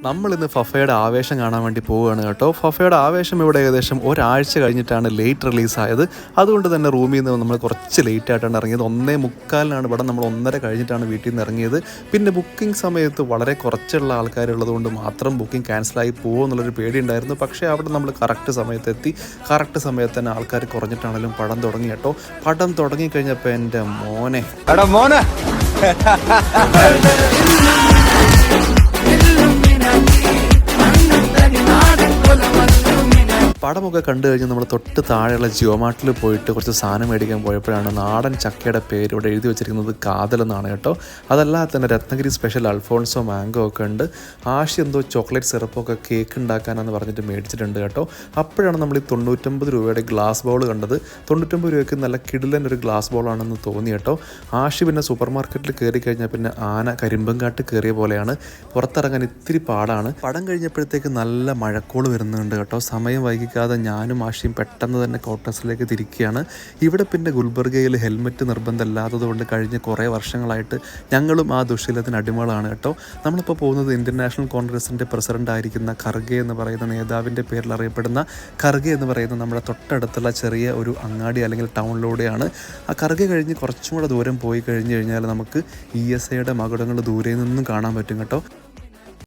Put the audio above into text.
നമ്മളിന്ന് ഫഫയുടെ ആവേശം കാണാൻ വേണ്ടി പോവുകയാണ് കേട്ടോ. ഫഫയുടെ ആവേശം ഇവിടെ ഏകദേശം ഒരാഴ്ച കഴിഞ്ഞിട്ടാണ് ലേറ്റ് റിലീസായത്. അതുകൊണ്ട് തന്നെ റൂമിൽ നിന്ന് നമ്മൾ കുറച്ച് ലേറ്റ് ആയിട്ടാണ് ഇറങ്ങിയത്. 1:45 ഇവിടെ നമ്മൾ 1:30 കഴിഞ്ഞിട്ടാണ് വീട്ടിൽ നിന്ന് ഇറങ്ങിയത്. പിന്നെ ബുക്കിംഗ് സമയത്ത് വളരെ കുറച്ചുള്ള ആൾക്കാരുള്ളത് കൊണ്ട് മാത്രം ബുക്കിംഗ് ക്യാൻസലായി പോകുമോ എന്നുള്ളൊരു പേടി ഉണ്ടായിരുന്നു. പക്ഷേ അവിടെ നമ്മൾ കറക്റ്റ് സമയത്ത് എത്തി. കറക്റ്റ് സമയത്ത് തന്നെ ആൾക്കാർ കുറഞ്ഞിട്ടാണെങ്കിലും പടം തുടങ്ങി കേട്ടോ. പടം തുടങ്ങിക്കഴിഞ്ഞപ്പോൾ എൻ്റെ മോനെ പടമൊക്കെ കണ്ടു കഴിഞ്ഞ് നമ്മൾ തൊട്ട് താഴെയുള്ള ജിയോമാർട്ടിൽ പോയിട്ട് കുറച്ച് സാധനം മേടിക്കാൻ പോയപ്പോഴാണ് നാടൻ ചക്കയുടെ പേര് ഇവിടെ എഴുതി വെച്ചിരിക്കുന്നത് കാതലെന്നാണ് കേട്ടോ. അതല്ലാതെ തന്നെ രത്നഗിരി സ്പെഷ്യൽ അൽഫോൺസോ മാംഗോ ഒക്കെ ഉണ്ട്. ആഷി എന്തോ ചോക്ലേറ്റ് സിറപ്പൊക്കെ കേക്ക് ഉണ്ടാക്കാനെന്ന് പറഞ്ഞിട്ട് മേടിച്ചിട്ടുണ്ട് കേട്ടോ. അപ്പോഴാണ് നമ്മൾ ഈ 99 രൂപയുടെ ഗ്ലാസ് ബൗൾ കണ്ടത്. 99 രൂപയ്ക്ക് നല്ല കിടിലൻ ഒരു ഗ്ലാസ് ബൗളാണെന്ന് തോന്നി കേട്ടോ. ആഷി പിന്നെ സൂപ്പർ മാർക്കറ്റിൽ കയറി കഴിഞ്ഞാൽ പിന്നെ ആന കരിമ്പങ്കാട്ട് കയറിയ പോലെയാണ്. പുറത്തിറങ്ങാൻ ഇത്തിരി പാടാണ്. പടം കഴിഞ്ഞപ്പോഴത്തേക്ക് നല്ല മഴക്കോള് വരുന്നുണ്ട് കേട്ടോ. സമയം വൈകി ഞാനും ആഷിയും പെട്ടെന്ന് തന്നെ ക്വാർട്ടേഴ്സിലേക്ക് തിരിക്കുകയാണ്. ഇവിടെ പിന്നെ ഗുൽബർഗയിൽ ഹെൽമെറ്റ് നിർബന്ധമില്ലാത്തത് കൊണ്ട് കഴിഞ്ഞ കുറേ വർഷങ്ങളായിട്ട് ഞങ്ങളും ആ ദുശ്ശീലത്തിന് അടിമകളാണ് കേട്ടോ. നമ്മളിപ്പോൾ പോകുന്നത് ഇന്ത്യൻ നാഷണൽ കോൺഗ്രസിൻ്റെ പ്രസിഡന്റ് ആയിരിക്കുന്ന ഖർഗെ എന്ന് പറയുന്ന നേതാവിൻ്റെ പേരിൽ അറിയപ്പെടുന്ന ഖർഗെ എന്ന് പറയുന്ന നമ്മുടെ തൊട്ടടുത്തുള്ള ചെറിയ ഒരു അങ്ങാടി അല്ലെങ്കിൽ ടൗണിലൂടെയാണ്. ആ ഖർഗെ കഴിഞ്ഞ് കുറച്ചും കൂടെ ദൂരം പോയി കഴിഞ്ഞ് കഴിഞ്ഞാൽ നമുക്ക് ESIയുടെ മകുടങ്ങൾ ദൂരെ നിന്നും കാണാൻ പറ്റും കേട്ടോ.